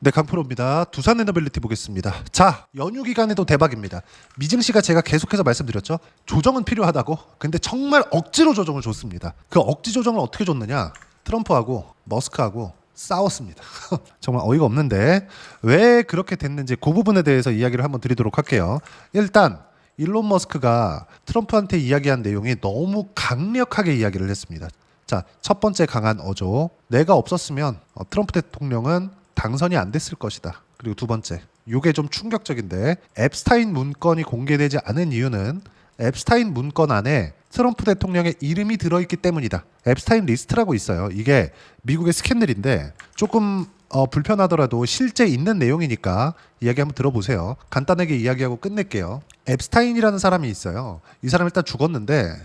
네, 강프로입니다. 두산 에너빌리티 보겠습니다. 자, 연휴 기간에도 대박입니다. 미증 씨가 제가 계속해서 말씀드렸죠. 조정은 필요하다고. 근데 정말 억지로 조정을 줬습니다. 그 억지 조정을 어떻게 줬느냐? 트럼프하고 머스크하고 싸웠습니다. 정말 어이가 없는데 왜 그렇게 됐는지 그 부분에 대해서 이야기를 한번 드리도록 할게요. 일단 일론 머스크가 트럼프한테 이야기한 내용이 너무 강력하게 이야기를 했습니다. 자, 첫 번째 강한 어조. 내가 없었으면 트럼프 대통령은 당선이 안 됐을 것이다. 그리고 두 번째, 이게 좀 충격적인데 앱스타인 문건이 공개되지 않은 이유는 앱스타인 문건 안에 트럼프 대통령의 이름이 들어있기 때문이다. 앱스타인 리스트라고 있어요. 이게 미국의 스캔들인데 조금 불편하더라도 실제 있는 내용이니까 이야기 한번 들어보세요. 간단하게 이야기하고 끝낼게요. 앱스타인이라는 사람이 있어요. 이 사람 일단 죽었는데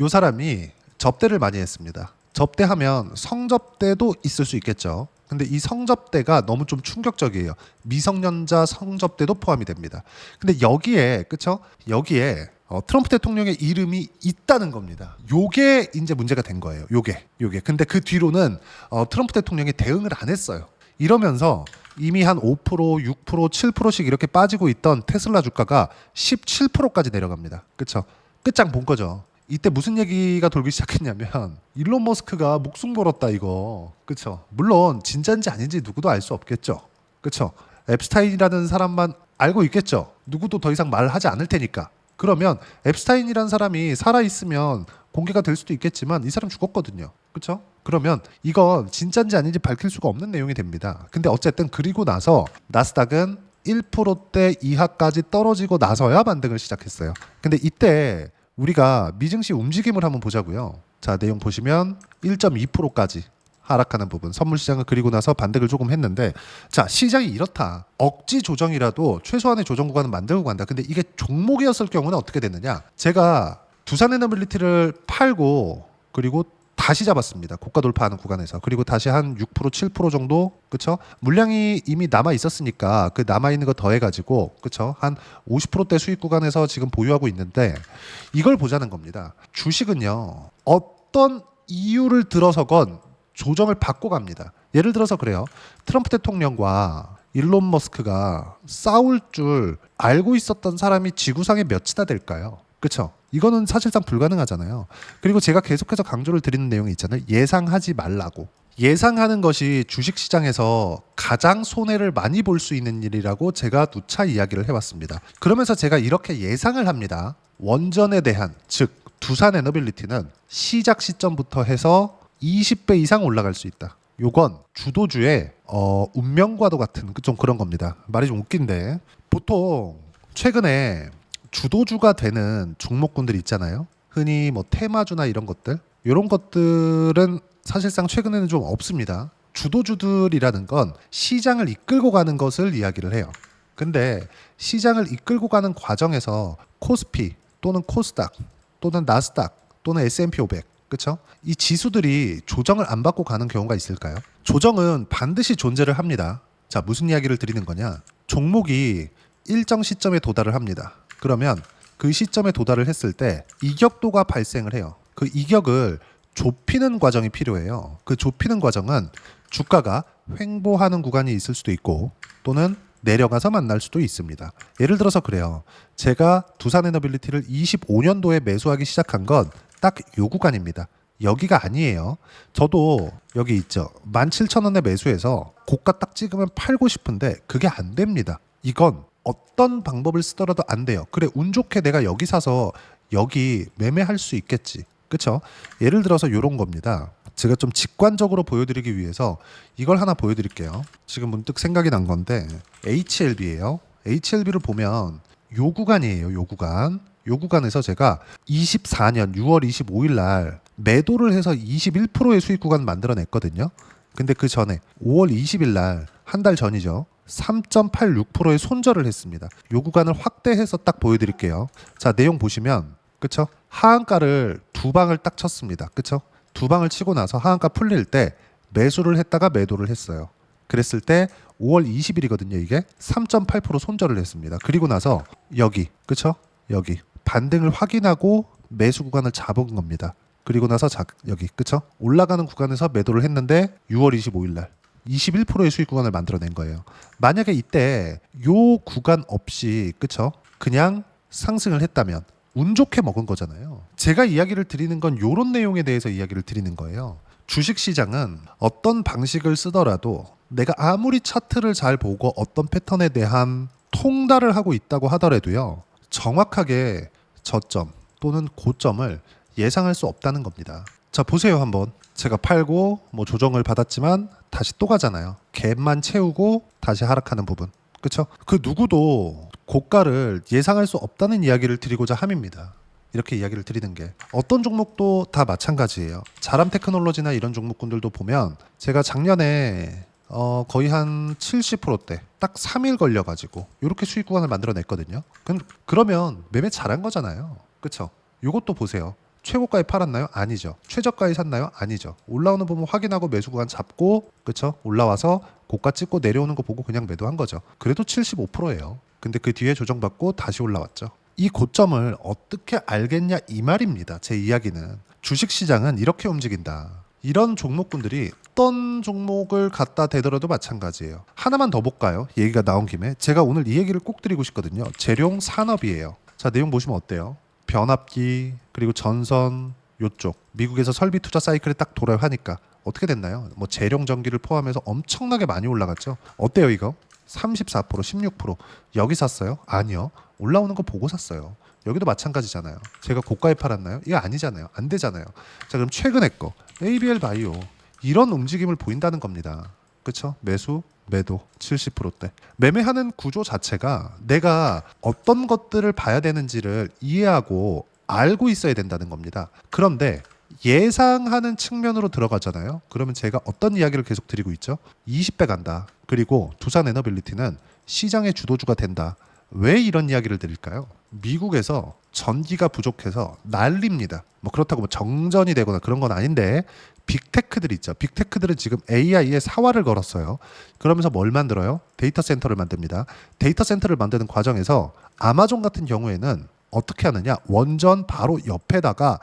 이 사람이 접대를 많이 했습니다. 접대하면 성접대도 있을 수 있겠죠. 근데 이 성접대가 너무 좀 충격적이에요. 미성년자 성접대도 포함이 됩니다. 근데 여기에 그쵸? 여기에 트럼프 대통령의 이름이 있다는 겁니다. 요게 이제 문제가 된 거예요. 요게. 근데 그 뒤로는 트럼프 대통령이 대응을 안 했어요. 이러면서 이미 한 5%, 6%, 7%씩 이렇게 빠지고 있던 테슬라 주가가 17%까지 내려갑니다. 그쵸? 끝장 본 거죠. 이때 무슨 얘기가 돌기 시작했냐면 일론 머스크가 목숨 걸었다 이거. 그쵸? 물론 진짜인지 아닌지 누구도 알 수 없겠죠. 그쵸? 앱스타인이라는 사람만 알고 있겠죠. 누구도 더 이상 말하지 않을 테니까. 그러면 앱스타인이라는 사람이 살아있으면 공개가 될 수도 있겠지만 이 사람 죽었거든요. 그쵸? 그러면 이건 진짜인지 아닌지 밝힐 수가 없는 내용이 됩니다. 근데 어쨌든 그리고 나서 나스닥은 1%대 이하까지 떨어지고 나서야 반등을 시작했어요. 근데 이때 우리가 미증시 움직임을 한번 보자고요. 자, 내용 보시면 1.2%까지 하락하는 부분. 선물 시장을 그리고 나서 반등을 조금 했는데 자, 시장이 이렇다. 억지 조정이라도 최소한의 조정 구간은 만들고 간다. 근데 이게 종목이었을 경우는 어떻게 됐느냐? 제가 두산 에너빌리티를 팔고 그리고 다시 잡았습니다. 고가 돌파하는 구간에서. 그리고 다시 한 6%, 7% 정도, 그쵸? 물량이 이미 남아 있었으니까 그 남아 있는 거 더해 가지고, 그쵸? 한 50%대 수익 구간에서 지금 보유하고 있는데 이걸 보자는 겁니다. 주식은요. 어떤 이유를 들어서건 조정을 받고 갑니다. 예를 들어서 그래요. 트럼프 대통령과 일론 머스크가 싸울 줄 알고 있었던 사람이 지구상에 몇이나 될까요? 그쵸? 이거는 사실상 불가능하잖아요. 그리고 제가 계속해서 강조를 드리는 내용이 있잖아요. 예상하지 말라고. 예상하는 것이 주식시장에서 가장 손해를 많이 볼 수 있는 일이라고 제가 누차 이야기를 해왔습니다. 그러면서 제가 이렇게 예상을 합니다. 원전에 대한, 즉 두산 에너빌리티는 시작 시점부터 해서 20배 이상 올라갈 수 있다. 요건 주도주의 운명과도 같은 좀 그런 겁니다. 말이 좀 웃긴데 보통 최근에 주도주가 되는 종목군들 있잖아요. 흔히 뭐 테마주나 이런 것들은 사실상 최근에는 좀 없습니다. 주도주들이라는 건 시장을 이끌고 가는 것을 이야기를 해요. 근데 시장을 이끌고 가는 과정에서 코스피 또는 코스닥 또는 나스닥 또는 S&P 500, 그렇죠? 이 지수들이 조정을 안 받고 가는 경우가 있을까요? 조정은 반드시 존재를 합니다. 자, 무슨 이야기를 드리는 거냐? 종목이 일정 시점에 도달을 합니다. 그러면 그 시점에 도달을 했을 때 이격도가 발생을 해요. 그 이격을 좁히는 과정이 필요해요. 그 좁히는 과정은 주가가 횡보하는 구간이 있을 수도 있고 또는 내려가서 만날 수도 있습니다. 예를 들어서 그래요. 제가 두산 에너빌리티를 25년도에 매수하기 시작한 건 딱 요 구간입니다. 여기가 아니에요. 저도 여기 있죠. 17,000원에 매수해서 고가 딱 찍으면 팔고 싶은데 그게 안 됩니다. 이건 어떤 방법을 쓰더라도 안 돼요. 그래, 운 좋게 내가 여기 사서 여기 매매할 수 있겠지. 그쵸? 예를 들어서 이런 겁니다. 제가 좀 직관적으로 보여드리기 위해서 이걸 하나 보여드릴게요. 지금 문득 생각이 난 건데 HLB예요. HLB를 보면 요 구간이에요. 요 구간. 요 구간에서 제가 24년 6월 25일 날 매도를 해서 21%의 수익 구간 만들어냈거든요. 근데 그 전에 5월 20일 날 한 달 전이죠. 3.86%의 손절을 했습니다. 요 구간을 확대해서 딱 보여드릴게요. 자, 내용 보시면 그쵸? 하한가를 두 방을 딱 쳤습니다. 그쵸? 두 방을 치고 나서 하한가 풀릴 때 매수를 했다가 매도를 했어요. 그랬을 때 5월 20일이거든요. 이게 3.8% 손절을 했습니다. 그리고 나서 여기 그쵸? 여기 반등을 확인하고 매수 구간을 잡은 겁니다. 그리고 나서 여기 그쵸? 올라가는 구간에서 매도를 했는데 6월 25일 날 21%의 수익 구간을 만들어낸 거예요. 만약에 이때 요 구간 없이 그쵸? 그냥 상승을 했다면 운 좋게 먹은 거잖아요. 제가 이야기를 드리는 건 요런 내용에 대해서 이야기를 드리는 거예요. 주식시장은 어떤 방식을 쓰더라도 내가 아무리 차트를 잘 보고 어떤 패턴에 대한 통달을 하고 있다고 하더라도요. 정확하게 저점 또는 고점을 예상할 수 없다는 겁니다. 자, 보세요 한번. 제가 팔고 뭐 조정을 받았지만 다시 또 가잖아요. 갭만 채우고 다시 하락하는 부분. 그렇죠? 그 누구도 고가를 예상할 수 없다는 이야기를 드리고자 함입니다. 이렇게 이야기를 드리는 게 어떤 종목도 다 마찬가지예요. 자람 테크놀로지나 이런 종목군들도 보면 제가 작년에 거의 한 70%대 딱 3일 걸려가지고 이렇게 수익 구간을 만들어냈거든요. 그러면 매매 잘한 거잖아요. 그렇죠? 이것도 보세요. 최고가에 팔았나요? 아니죠. 최저가에 샀나요? 아니죠. 올라오는 부분 확인하고 매수 구간 잡고 그렇죠? 올라와서 고가 찍고 내려오는 거 보고 그냥 매도한 거죠. 그래도 75%예요. 근데 그 뒤에 조정받고 다시 올라왔죠. 이 고점을 어떻게 알겠냐 이 말입니다. 제 이야기는 주식시장은 이렇게 움직인다. 이런 종목군들이 어떤 종목을 갖다 대더라도 마찬가지예요. 하나만 더 볼까요? 얘기가 나온 김에 제가 오늘 이 얘기를 꼭 드리고 싶거든요. 재룡 산업이에요. 자, 내용 보시면 어때요? 변압기 그리고 전선 요쪽 미국에서 설비 투자 사이클에 딱 돌아요 하니까 어떻게 됐나요? 뭐 재룡 전기를 포함해서 엄청나게 많이 올라갔죠. 어때요 이거? 34%, 16% 여기 샀어요? 아니요. 올라오는 거 보고 샀어요. 여기도 마찬가지잖아요. 제가 고가에 팔았나요? 이거 아니잖아요. 안 되잖아요. 자, 그럼 최근에 거 ABL 바이오 이런 움직임을 보인다는 겁니다. 그렇죠? 매수, 매도 70%대. 매매하는 구조 자체가 내가 어떤 것들을 봐야 되는지를 이해하고 알고 있어야 된다는 겁니다. 그런데 예상하는 측면으로 들어가잖아요. 그러면 제가 어떤 이야기를 계속 드리고 있죠? 20배 간다. 그리고 두산 에너빌리티는 시장의 주도주가 된다. 왜 이런 이야기를 드릴까요? 미국에서 전기가 부족해서 난립니다. 뭐 그렇다고 뭐 정전이 되거나 그런 건 아닌데 빅테크들 있죠. 빅테크들은 지금 AI에 사활을 걸었어요. 그러면서 뭘 만들어요? 데이터 센터를 만듭니다. 데이터 센터를 만드는 과정에서 아마존 같은 경우에는 어떻게 하느냐? 원전 바로 옆에다가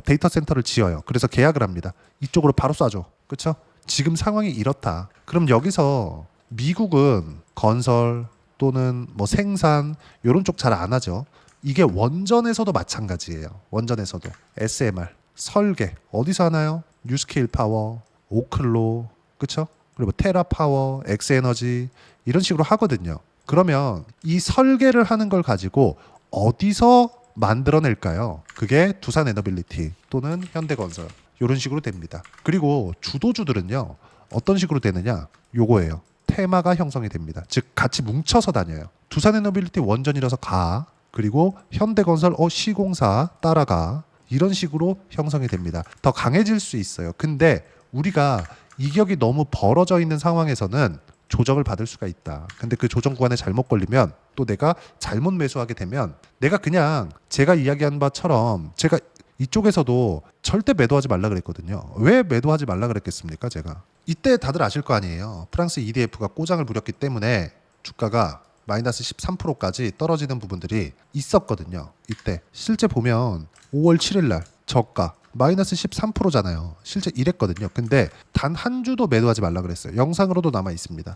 데이터 센터를 지어요. 그래서 계약을 합니다. 이쪽으로 바로 쏴줘. 그렇죠? 지금 상황이 이렇다. 그럼 여기서 미국은 건설 또는 뭐 생산 이런 쪽 잘 안 하죠. 이게 원전에서도 마찬가지예요. 원전에서도 SMR, 설계 어디서 하나요? 뉴스케일 파워, 오클로, 그렇죠? 그리고 테라 파워, 엑스에너지 이런 식으로 하거든요. 그러면 이 설계를 하는 걸 가지고 어디서 만들어낼까요? 그게 두산 에너빌리티 또는 현대건설 이런 식으로 됩니다. 그리고 주도주들은요 어떤 식으로 되느냐? 요거예요. 테마가 형성이 됩니다. 즉 같이 뭉쳐서 다녀요. 두산에너빌리티 원전이라서 가. 그리고 현대건설 시공사 따라가. 이런 식으로 형성이 됩니다. 더 강해질 수 있어요. 근데 우리가 이격이 너무 벌어져 있는 상황에서는 조정을 받을 수가 있다. 근데 그 조정 구간에 잘못 걸리면 또 내가 잘못 매수하게 되면 내가 그냥 제가 이야기한 바처럼 제가 이쪽에서도 절대 매도하지 말라 그랬거든요. 왜 매도하지 말라 그랬겠습니까? 제가 이때 다들 아실 거 아니에요. 프랑스 EDF가 꼬장을 부렸기 때문에 주가가 마이너스 13%까지 떨어지는 부분들이 있었거든요. 이때 실제 보면 5월 7일 날 저가 마이너스 13%잖아요. 실제 이랬거든요. 근데 단 한 주도 매도하지 말라 그랬어요. 영상으로도 남아 있습니다.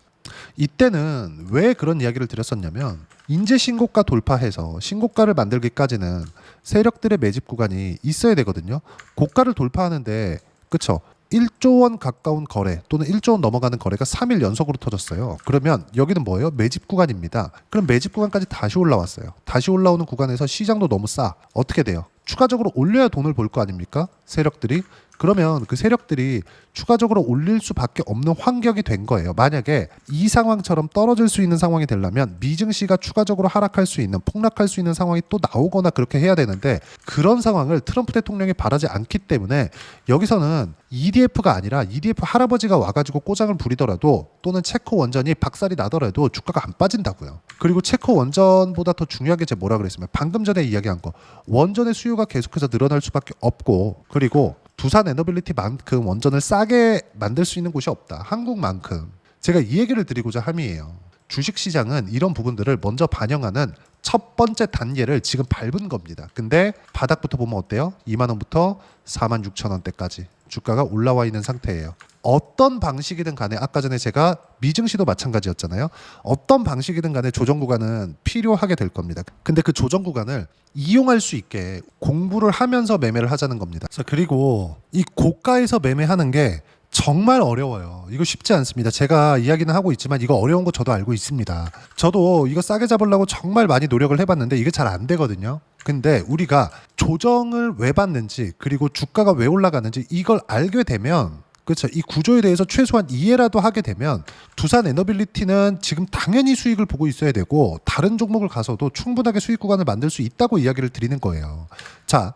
이때는 왜 그런 이야기를 드렸었냐면 인제 신고가 돌파해서 신고가를 만들기까지는 세력들의 매집 구간이 있어야 되거든요. 고가를 돌파하는데 그쵸? 1조 원 가까운 거래 또는 1조 원 넘어가는 거래가 3일 연속으로 터졌어요. 그러면 여기는 뭐예요? 매집 구간입니다. 그럼 매집 구간까지 다시 올라왔어요. 다시 올라오는 구간에서 시장도 너무 싸. 어떻게 돼요? 추가적으로 올려야 돈을 벌 거 아닙니까? 세력들이. 그러면 그 세력들이 추가적으로 올릴 수밖에 없는 환경이 된 거예요. 만약에 이 상황처럼 떨어질 수 있는 상황이 되려면 미증시가 추가적으로 하락할 수 있는 폭락할 수 있는 상황이 또 나오거나 그렇게 해야 되는데 그런 상황을 트럼프 대통령이 바라지 않기 때문에 여기서는 EDF가 아니라 EDF 할아버지가 와가지고 꼬장을 부리더라도 또는 체코 원전이 박살이 나더라도 주가가 안 빠진다고요. 그리고 체코 원전보다 더 중요한 게 제가 뭐라 그랬으면 방금 전에 이야기한 거 원전의 수요가 계속해서 늘어날 수밖에 없고 그리고 두산 에너빌리티만큼 원전을 싸게 만들 수 있는 곳이 없다. 한국만큼. 제가 이 얘기를 드리고자 함이에요. 주식시장은 이런 부분들을 먼저 반영하는 첫 번째 단계를 지금 밟은 겁니다. 근데 바닥부터 보면 어때요? 2만 원부터 4만 6천 원대까지 주가가 올라와 있는 상태예요. 어떤 방식이든 간에 아까 전에 제가 미증시도 마찬가지였잖아요. 어떤 방식이든 간에 조정 구간은 필요하게 될 겁니다. 근데 그 조정 구간을 이용할 수 있게 공부를 하면서 매매를 하자는 겁니다. 자, 그리고 이 고가에서 매매하는 게 정말 어려워요. 이거 쉽지 않습니다. 제가 이야기는 하고 있지만 이거 어려운 거 저도 알고 있습니다. 저도 이거 싸게 잡으려고 정말 많이 노력을 해봤는데 이게 잘 안 되거든요. 근데 우리가 조정을 왜 받는지 그리고 주가가 왜 올라가는지 이걸 알게 되면 그렇죠. 이 구조에 대해서 최소한 이해라도 하게 되면 두산 에너빌리티는 지금 당연히 수익을 보고 있어야 되고 다른 종목을 가서도 충분하게 수익 구간을 만들 수 있다고 이야기를 드리는 거예요. 자,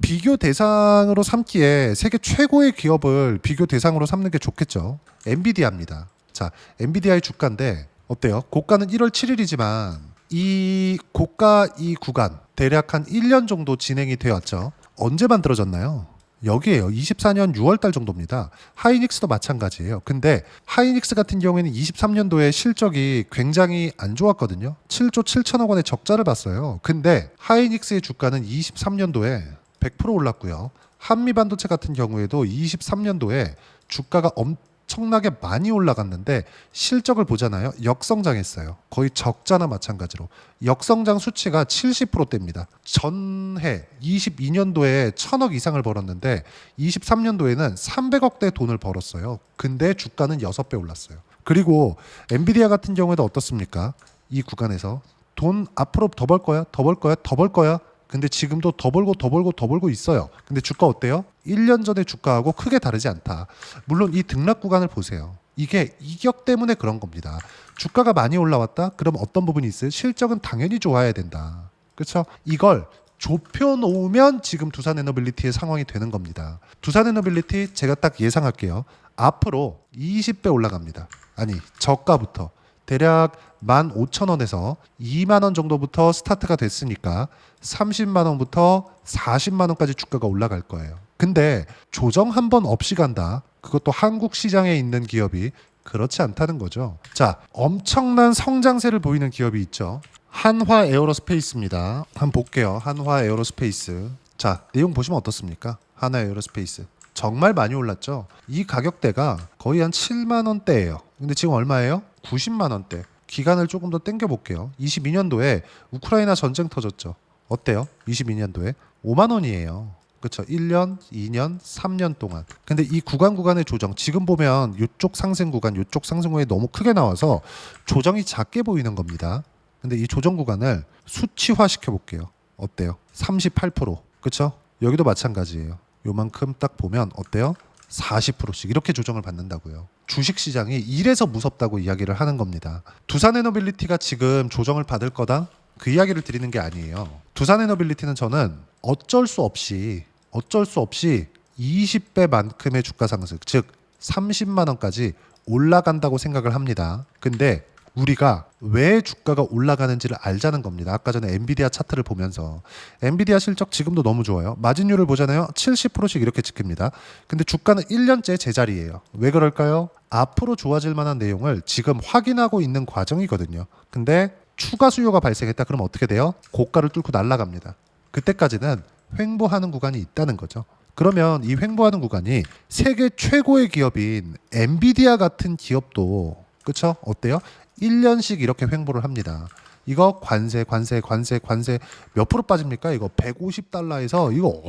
비교 대상으로 삼기에 세계 최고의 기업을 비교 대상으로 삼는 게 좋겠죠. 엔비디아입니다. 자, 엔비디아의 주가인데 어때요? 고가는 1월 7일이지만 이 고가 이 구간 대략 한 1년 정도 진행이 되었죠. 언제 만들어졌나요? 여기에요. 24년 6월달 정도입니다. 하이닉스도 마찬가지예요. 근데 하이닉스 같은 경우에는 23년도에 실적이 굉장히 안 좋았거든요. 7조 7천억 원의 적자를 봤어요. 근데 하이닉스의 주가는 23년도에 100% 올랐고요. 한미반도체 같은 경우에도 23년도에 주가가 엄청나게 많이 올라갔는데 실적을 보잖아요. 역성장했어요. 거의 적자나 마찬가지로. 역성장 수치가 70%대입니다. 전해 22년도에 1000억 이상을 벌었는데 23년도에는 300억대 돈을 벌었어요. 근데 주가는 6배 올랐어요. 그리고 엔비디아 같은 경우에도 어떻습니까? 이 구간에서 돈 앞으로 더 벌 거야? 더 벌 거야? 더 벌 거야? 근데 지금도 더 벌고 더 벌고 더 벌고 있어요. 근데 주가 어때요? 1년 전의 주가하고 크게 다르지 않다. 물론 이 등락 구간을 보세요. 이게 이격 때문에 그런 겁니다. 주가가 많이 올라왔다? 그럼 어떤 부분이 있어요? 실적은 당연히 좋아야 된다. 그렇죠? 이걸 좁혀 놓으면 지금 두산에너빌리티의 상황이 되는 겁니다. 두산에너빌리티 제가 딱 예상할게요. 앞으로 20배 올라갑니다. 아니, 저가부터. 대략 15,000원에서 2만 원 정도부터 스타트가 됐으니까 30만 원부터 40만 원까지 주가가 올라갈 거예요. 근데 조정 한 번 없이 간다. 그것도 한국 시장에 있는 기업이 그렇지 않다는 거죠. 자, 엄청난 성장세를 보이는 기업이 있죠. 한화 에어로스페이스입니다. 한번 볼게요. 한화 에어로스페이스. 자, 내용 보시면 어떻습니까? 한화 에어로스페이스. 정말 많이 올랐죠. 이 가격대가 거의 한 7만 원대예요. 근데 지금 얼마예요? 90만 원대. 기간을 조금 더 당겨 볼게요. 22년도에 우크라이나 전쟁 터졌죠. 어때요? 22년도에 5만 원이에요. 그렇죠. 1년, 2년, 3년 동안. 근데 이 구간의 조정 지금 보면 이쪽 상승 구간, 이쪽 상승 구간이 너무 크게 나와서 조정이 작게 보이는 겁니다. 근데 이 조정 구간을 수치화 시켜 볼게요. 어때요? 38%. 그렇죠? 여기도 마찬가지예요. 요만큼 딱 보면 어때요? 40%씩 이렇게 조정을 받는다고요. 주식시장이 이래서 무섭다고 이야기를 하는 겁니다. 두산에너빌리티가 지금 조정을 받을 거다? 그 이야기를 드리는 게 아니에요. 두산에너빌리티는 저는 어쩔 수 없이 20배만큼의 주가 상승, 즉 30만 원까지 올라간다고 생각을 합니다. 근데 우리가 왜 주가가 올라가는지를 알자는 겁니다. 아까 전에 엔비디아 차트를 보면서 엔비디아 실적 지금도 너무 좋아요. 마진율을 보잖아요. 70%씩 이렇게 지킵니다. 근데 주가는 1년째 제자리예요. 왜 그럴까요? 앞으로 좋아질 만한 내용을 지금 확인하고 있는 과정이거든요. 근데 추가 수요가 발생했다. 그럼 어떻게 돼요? 고가를 뚫고 날아갑니다. 그때까지는 횡보하는 구간이 있다는 거죠. 그러면 이 횡보하는 구간이 세계 최고의 기업인 엔비디아 같은 기업도 그렇죠? 어때요? 1년씩 이렇게 횡보를 합니다. 이거 관세 몇 프로 빠집니까? 이거 150달러에서 이거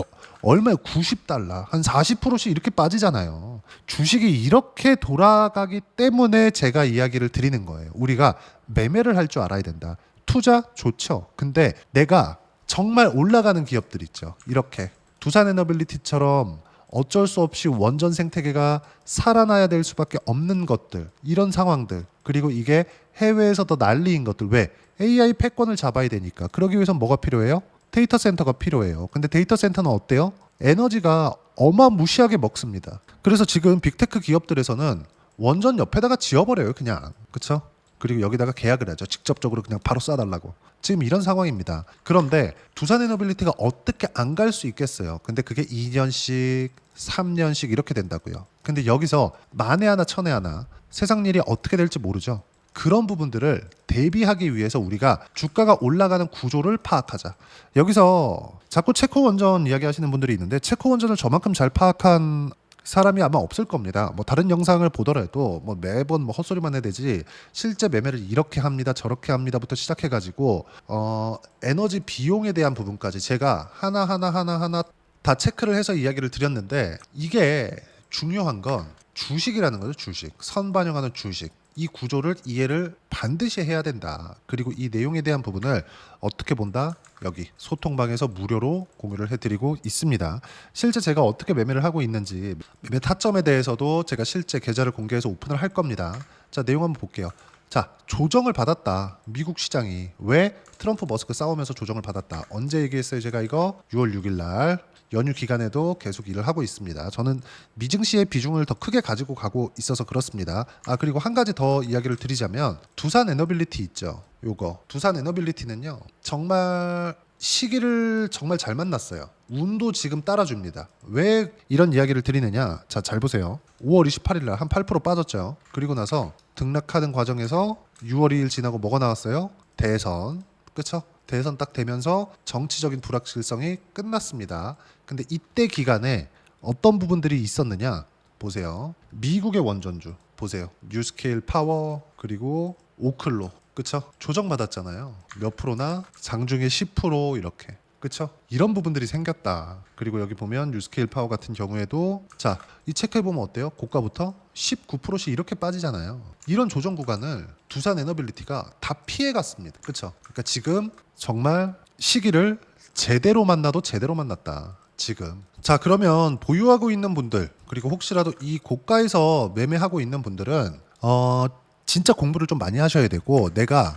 얼마에 90달러 한 40%씩 이렇게 빠지잖아요. 주식이 이렇게 돌아가기 때문에 제가 이야기를 드리는 거예요. 우리가 매매를 할 줄 알아야 된다. 투자 좋죠. 근데 내가 정말 올라가는 기업들 있죠. 이렇게 두산에너빌리티처럼 어쩔 수 없이 원전 생태계가 살아나야 될 수밖에 없는 것들, 이런 상황들, 그리고 이게 해외에서 더 난리인 것들. 왜? AI 패권을 잡아야 되니까. 그러기 위해서 뭐가 필요해요? 데이터 센터가 필요해요. 근데 데이터 센터는 어때요? 에너지가 어마무시하게 먹습니다. 그래서 지금 빅테크 기업들에서는 원전 옆에다가 지어버려요, 그냥. 그렇죠? 그리고 여기다가 계약을 하죠. 직접적으로 그냥 바로 쏴달라고. 지금 이런 상황입니다. 그런데 두산에너빌리티가 어떻게 안 갈 수 있겠어요. 근데 그게 2년씩 3년씩 이렇게 된다고요. 근데 여기서 만에 하나 천에 하나 세상 일이 어떻게 될지 모르죠. 그런 부분들을 대비하기 위해서 우리가 주가가 올라가는 구조를 파악하자. 여기서 자꾸 체코 원전 이야기하시는 분들이 있는데 체코 원전을 저만큼 잘 파악한 사람이 아마 없을 겁니다. 뭐 다른 영상을 보더라도 뭐 매번 뭐 헛소리만 해야 되지 실제 매매를 이렇게 합니다 저렇게 합니다부터 시작해가지고 에너지 비용에 대한 부분까지 제가 하나하나 다 체크를 해서 이야기를 드렸는데 이게 중요한 건 주식이라는 거죠. 주식, 선반영하는 주식. 이 구조를 이해를 반드시 해야 된다. 그리고 이 내용에 대한 부분을 어떻게 본다? 여기 소통방에서 무료로 공유를 해드리고 있습니다. 실제 제가 어떻게 매매를 하고 있는지 매매 타점에 대해서도 제가 실제 계좌를 공개해서 오픈을 할 겁니다. 자, 내용 한번 볼게요. 자, 조정을 받았다. 미국 시장이 왜 트럼프 머스크 싸우면서 조정을 받았다. 언제 얘기했어요? 제가 이거 6월 6일 날 연휴 기간에도 계속 일을 하고 있습니다. 저는 미증시의 비중을 더 크게 가지고 가고 있어서 그렇습니다. 그리고 한 가지 더 이야기를 드리자면 두산 에너빌리티 있죠. 요거 두산 에너빌리티는요. 정말 시기를 정말 잘 만났어요. 운도 지금 따라줍니다. 왜 이런 이야기를 드리느냐? 자, 잘 보세요. 5월 28일 날 한 8% 빠졌죠. 그리고 나서 등락하는 과정에서 6월 2일 지나고 뭐가 나왔어요? 대선. 그렇죠? 대선 딱 되면서 정치적인 불확실성이 끝났습니다. 근데 이때 기간에 어떤 부분들이 있었느냐? 보세요. 미국의 원전주 보세요. 뉴스케일 파워 그리고 오클로. 그쵸? 조정받았잖아요. 몇 프로나 장중에 10% 이렇게. 그쵸? 이런 부분들이 생겼다. 그리고 여기 보면 뉴스케일 파워 같은 경우에도 자, 이 체크해 보면 어때요? 고가부터 19%씩 이렇게 빠지잖아요. 이런 조정 구간을 두산 에너빌리티가 다 피해 갔습니다. 그쵸? 그러니까 지금 정말 시기를 제대로 만나도 제대로 만났다. 지금. 자, 그러면 보유하고 있는 분들 그리고 혹시라도 이 고가에서 매매하고 있는 분들은 진짜 공부를 좀 많이 하셔야 되고 내가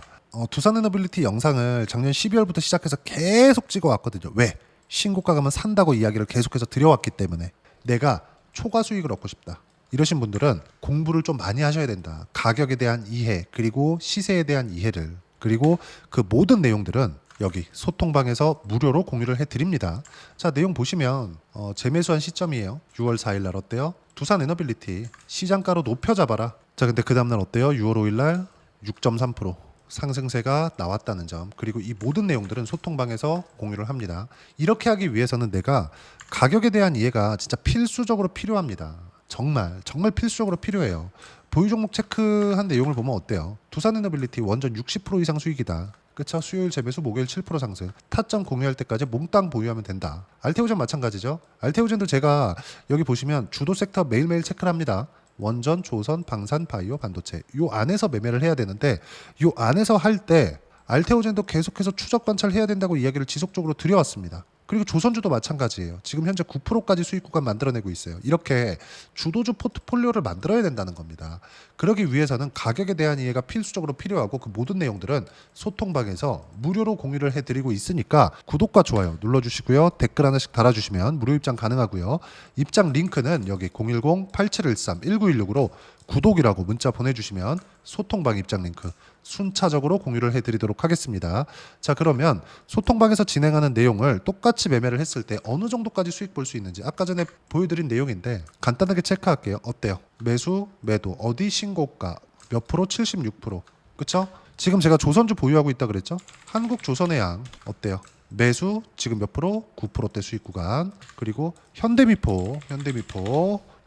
두산 에너빌리티 영상을 작년 12월부터 시작해서 계속 찍어왔거든요. 왜? 신고가 가면 산다고 이야기를 계속해서 드려왔기 때문에 내가 초과 수익을 얻고 싶다. 이러신 분들은 공부를 좀 많이 하셔야 된다. 가격에 대한 이해 그리고 시세에 대한 이해를 그리고 그 모든 내용들은 여기 소통방에서 무료로 공유를 해드립니다. 자, 내용 보시면 재매수한 시점이에요. 6월 4일 날 어때요? 두산 에너빌리티 시장가로 높여 잡아라. 자, 근데 그 다음날 어때요? 6월 5일 날 6.3% 상승세가 나왔다는 점 그리고 이 모든 내용들은 소통방에서 공유를 합니다. 이렇게 하기 위해서는 내가 가격에 대한 이해가 진짜 필수적으로 필요합니다. 정말 필수적으로 필요해요. 보유 종목 체크한 내용을 보면 어때요? 두산에너빌리티 원전 60% 이상 수익이다. 그쵸? 수요일 재매수 목요일 7% 상승 타점 공유할 때까지 몽땅 보유하면 된다. 알테오젠 마찬가지죠. 알테오젠도 제가 여기 보시면 주도 섹터 매일매일 체크를 합니다. 원전, 조선, 방산, 바이오, 반도체 요 안에서 매매를 해야 되는데 요 안에서 할 때 알테오젠도 계속해서 추적 관찰해야 된다고 이야기를 지속적으로 드려왔습니다. 그리고 조선주도 마찬가지예요. 지금 현재 9%까지 수익 구간 만들어내고 있어요. 이렇게 주도주 포트폴리오를 만들어야 된다는 겁니다. 그러기 위해서는 가격에 대한 이해가 필수적으로 필요하고 그 모든 내용들은 소통방에서 무료로 공유를 해드리고 있으니까 구독과 좋아요 눌러주시고요. 댓글 하나씩 달아주시면 무료 입장 가능하고요. 입장 링크는 여기 010-8713-1916으로 구독이라고 문자 보내주시면 소통방 입장 링크 순차적으로 공유를 해드리도록 하겠습니다. 자, 그러면 소통방에서 진행하는 내용을 똑같이 매매를 했을 때 어느 정도까지 수익 볼 수 있는지 아까 전에 보여드린 내용인데 간단하게 체크할게요. 어때요? 매수, 매도, 어디 신고가, 몇 프로? 76%. 그쵸? 지금 제가 조선주 보유하고 있다 그랬죠? 한국조선해양 어때요? 매수 지금 몇 프로? 9%대 수익 구간. 그리고 현대미포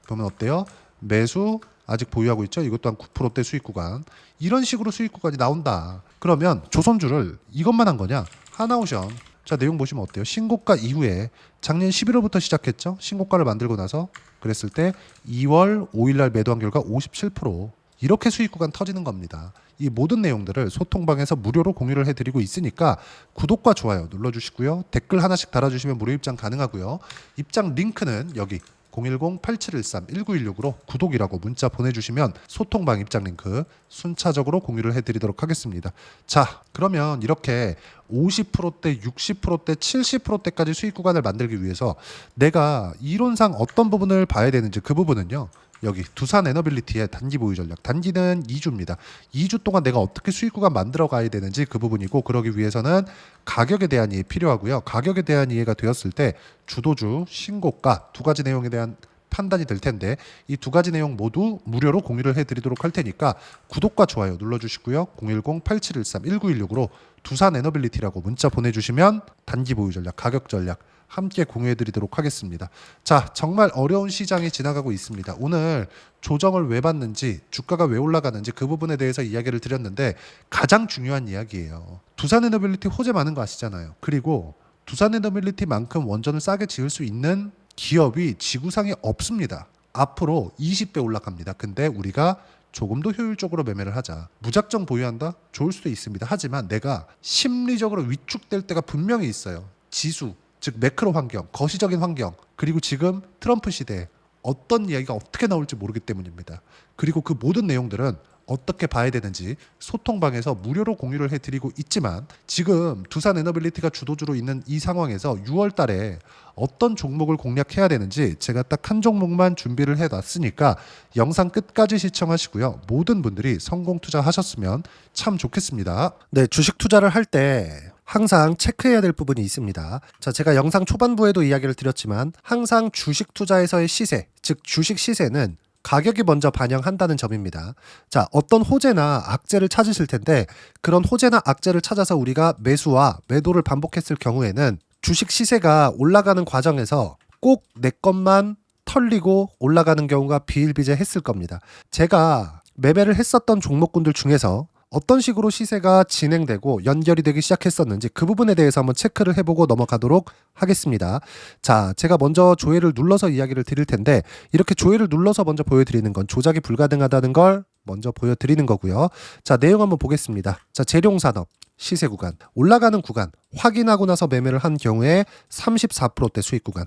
보면 어때요? 매수 아직 보유하고 있죠. 이것 또한 9%대 수익 구간. 이런 식으로 수익 구간이 나온다. 그러면 조선주를 이것만 한 거냐? 하나오션. 자, 내용 보시면 어때요? 신고가 이후에 작년 11월부터 시작했죠. 신고가를 만들고 나서 그랬을 때 2월 5일 날 매도한 결과 57% 이렇게 수익 구간 터지는 겁니다. 이 모든 내용들을 소통방에서 무료로 공유를 해드리고 있으니까 구독과 좋아요 눌러주시고요. 댓글 하나씩 달아주시면 무료 입장 가능하고요. 입장 링크는 여기 010-8713-1916으로 구독이라고 문자 보내주시면 소통방 입장 링크 순차적으로 공유를 해드리도록 하겠습니다. 자, 그러면 이렇게 50%대, 60%대, 70%대까지 수익 구간을 만들기 위해서 내가 이론상 어떤 부분을 봐야 되는지 그 부분은요. 여기 두산 에너빌리티의 단기 보유 전략. 단기는 2주입니다. 2주 동안 내가 어떻게 수익 구간 만들어 가야 되는지 그 부분이고 그러기 위해서는 가격에 대한 이해 필요하고요. 가격에 대한 이해가 되었을 때 주도주, 신고가 두 가지 내용에 대한 판단이 될 텐데 이 두 가지 내용 모두 무료로 공유를 해드리도록 할 테니까 구독과 좋아요 눌러주시고요. 010-8713-1916으로 두산 에너빌리티라고 문자 보내주시면 단기 보유 전략, 가격 전략 함께 공유해드리도록 하겠습니다. 자, 정말 어려운 시장이 지나가고 있습니다. 오늘 조정을 왜 받는지, 주가가 왜 올라가는지 그 부분에 대해서 이야기를 드렸는데 가장 중요한 이야기예요. 두산 에너빌리티 호재 많은 거 아시잖아요. 그리고 두산 에너빌리티만큼 원전을 싸게 지을 수 있는 기업이 지구상에 없습니다. 앞으로 20배 올라갑니다. 근데 우리가 조금 더 효율적으로 매매를 하자. 무작정 보유한다? 좋을 수도 있습니다. 하지만 내가 심리적으로 위축될 때가 분명히 있어요. 지수, 즉 매크로 환경, 거시적인 환경, 그리고 지금 트럼프 시대에 어떤 이야기가 어떻게 나올지 모르기 때문입니다. 그리고 그 모든 내용들은 어떻게 봐야 되는지 소통방에서 무료로 공유를 해드리고 있지만 지금 두산 에너빌리티가 주도주로 있는 이 상황에서 6월 달에 어떤 종목을 공략해야 되는지 제가 딱 한 종목만 준비를 해놨으니까 영상 끝까지 시청하시고요. 모든 분들이 성공 투자하셨으면 참 좋겠습니다. 네, 주식 투자를 할 때 항상 체크해야 될 부분이 있습니다. 자, 제가 영상 초반부에도 이야기를 드렸지만 항상 주식 투자에서의 시세, 즉 주식 시세는 가격이 먼저 반영한다는 점입니다. 자, 어떤 호재나 악재를 찾으실 텐데 그런 호재나 악재를 찾아서 우리가 매수와 매도를 반복했을 경우에는 주식 시세가 올라가는 과정에서 꼭 내 것만 털리고 올라가는 경우가 비일비재했을 겁니다. 제가 매매를 했었던 종목군들 중에서 어떤 식으로 시세가 진행되고 연결이 되기 시작했었는지 그 부분에 대해서 한번 체크를 해보고 넘어가도록 하겠습니다. 자, 제가 먼저 조회를 눌러서 이야기를 드릴 텐데 이렇게 조회를 눌러서 먼저 보여드리는 건 조작이 불가능하다는 걸 먼저 보여드리는 거고요. 자, 내용 한번 보겠습니다. 자, 재룡산업 시세 구간, 올라가는 구간 확인하고 나서 매매를 한 경우에 34%대 수익 구간.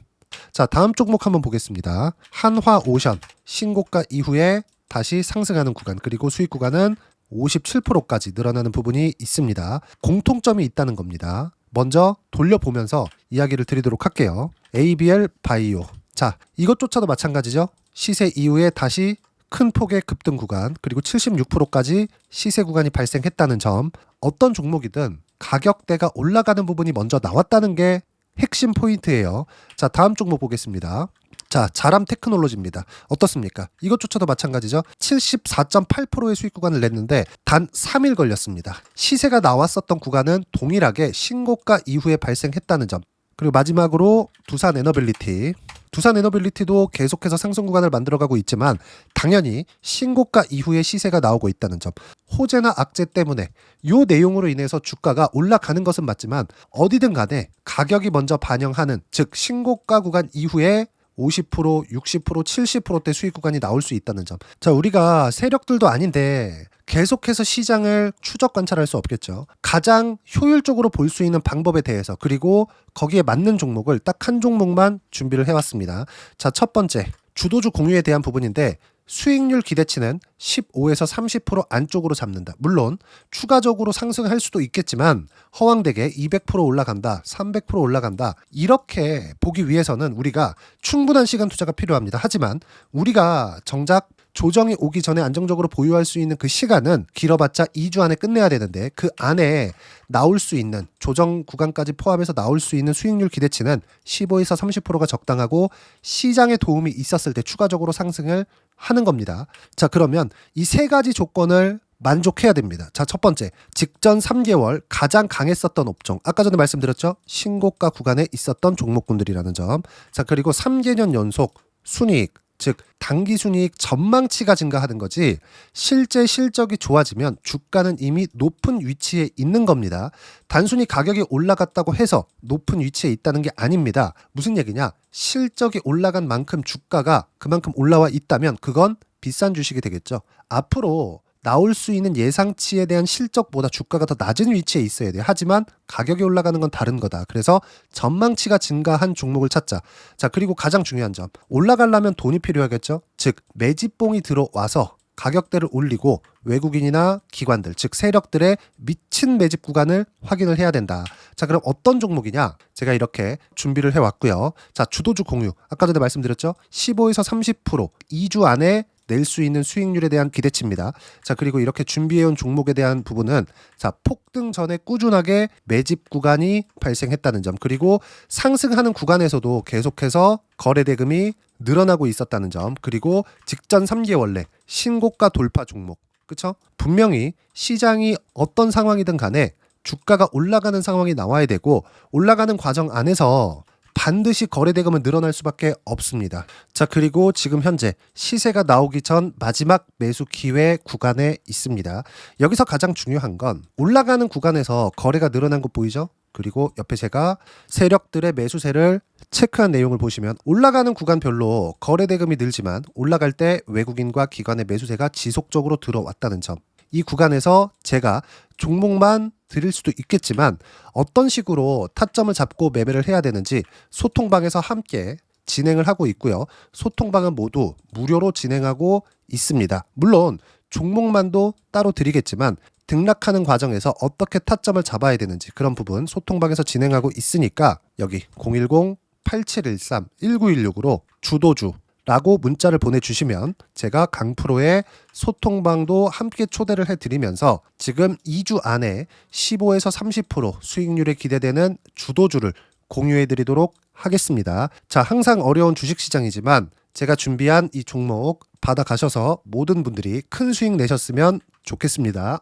자, 다음 종목 한번 보겠습니다. 한화오션 신고가 이후에 다시 상승하는 구간, 그리고 수익 구간은 57%까지 늘어나는 부분이 있습니다. 공통점이 있다는 겁니다. 먼저 돌려보면서 이야기를 드리도록 할게요. ABL 바이오. 자, 이것조차도 마찬가지죠. 시세 이후에 다시 큰 폭의 급등 구간, 그리고 76%까지 시세 구간이 발생했다는 점. 어떤 종목이든 가격대가 올라가는 부분이 먼저 나왔다는 게 핵심 포인트예요. 자, 다음 종목 보겠습니다. 자, 자람 테크놀로지입니다. 어떻습니까? 이것조차도 마찬가지죠. 74.8%의 수익 구간을 냈는데 단 3일 걸렸습니다. 시세가 나왔었던 구간은 동일하게 신고가 이후에 발생했다는 점. 그리고 마지막으로 두산 에너빌리티. 두산 에너빌리티도 계속해서 상승 구간을 만들어가고 있지만 당연히 신고가 이후에 시세가 나오고 있다는 점. 호재나 악재 때문에 이 내용으로 인해서 주가가 올라가는 것은 맞지만 어디든 간에 가격이 먼저 반영하는, 즉 신고가 구간 이후에 50%, 60%, 70%대 수익 구간이 나올 수 있다는 점. 자, 우리가 세력들도 아닌데 계속해서 시장을 추적 관찰할 수 없겠죠. 가장 효율적으로 볼 수 있는 방법에 대해서, 그리고 거기에 맞는 종목을 딱 한 종목만 준비를 해왔습니다. 자, 첫 번째 주도주 공유에 대한 부분인데 수익률 기대치는 15에서 30% 안쪽으로 잡는다. 물론 추가적으로 상승할 수도 있겠지만 허황되게 200% 올라간다, 300% 올라간다, 이렇게 보기 위해서는 우리가 충분한 시간 투자가 필요합니다. 하지만 우리가 정작 조정이 오기 전에 안정적으로 보유할 수 있는 그 시간은 길어봤자 2주 안에 끝내야 되는데 그 안에 나올 수 있는, 조정 구간까지 포함해서 나올 수 있는 수익률 기대치는 15에서 30%가 적당하고 시장에 도움이 있었을 때 추가적으로 상승을 하는 겁니다. 자, 그러면 이 세 가지 조건을 만족해야 됩니다. 자, 첫 번째, 직전 3개월 가장 강했었던 업종. 아까 전에 말씀드렸죠? 신고가 구간에 있었던 종목군들이라는 점. 자, 그리고 3개년 연속 순이익, 즉 단기 순이익 전망치가 증가하는 거지 실제 실적이 좋아지면 주가는 이미 높은 위치에 있는 겁니다. 단순히 가격이 올라갔다고 해서 높은 위치에 있다는 게 아닙니다. 무슨 얘기냐? 실적이 올라간 만큼 주가가 그만큼 올라와 있다면 그건 비싼 주식이 되겠죠. 앞으로 나올 수 있는 예상치에 대한 실적보다 주가가 더 낮은 위치에 있어야 돼요. 하지만 가격이 올라가는 건 다른 거다. 그래서 전망치가 증가한 종목을 찾자. 자, 그리고 가장 중요한 점. 올라가려면 돈이 필요하겠죠. 즉 매집봉이 들어와서 가격대를 올리고 외국인이나 기관들, 즉 세력들의 미친 매집 구간을 확인을 해야 된다. 자, 그럼 어떤 종목이냐? 제가 이렇게 준비를 해왔고요. 자, 주도주 공유. 아까 전에 말씀드렸죠. 15에서 30% 2주 안에 낼 수 있는 수익률에 대한 기대치입니다. 자, 그리고 이렇게 준비해온 종목에 대한 부분은 자, 폭등 전에 꾸준하게 매집 구간이 발생했다는 점, 그리고 상승하는 구간에서도 계속해서 거래 대금이 늘어나고 있었다는 점, 그리고 직전 3개월 내 신고가 돌파 종목, 그쵸? 분명히 시장이 어떤 상황이든 간에 주가가 올라가는 상황이 나와야 되고, 올라가는 과정 안에서 반드시 거래 대금은 늘어날 수밖에 없습니다. 자, 그리고 지금 현재 시세가 나오기 전 마지막 매수 기회 구간에 있습니다. 여기서 가장 중요한 건 올라가는 구간에서 거래가 늘어난 거 보이죠? 그리고 옆에 제가 세력들의 매수세를 체크한 내용을 보시면 올라가는 구간별로 거래 대금이 늘지만 올라갈 때 외국인과 기관의 매수세가 지속적으로 들어왔다는 점, 이 구간에서 제가 종목만 드릴 수도 있겠지만 어떤 식으로 타점을 잡고 매매를 해야 되는지 소통방에서 함께 진행을 하고 있고요. 소통방은 모두 무료로 진행하고 있습니다. 물론 종목만도 따로 드리겠지만 등락하는 과정에서 어떻게 타점을 잡아야 되는지 그런 부분 소통방에서 진행하고 있으니까 여기 010-8713-1916으로 주도주 라고 문자를 보내주시면 제가 강프로의 소통방도 함께 초대를 해드리면서 지금 2주 안에 15에서 30% 수익률이 기대되는 주도주를 공유해드리도록 하겠습니다. 자, 항상 어려운 주식시장이지만 제가 준비한 이 종목 받아가셔서 모든 분들이 큰 수익 내셨으면 좋겠습니다.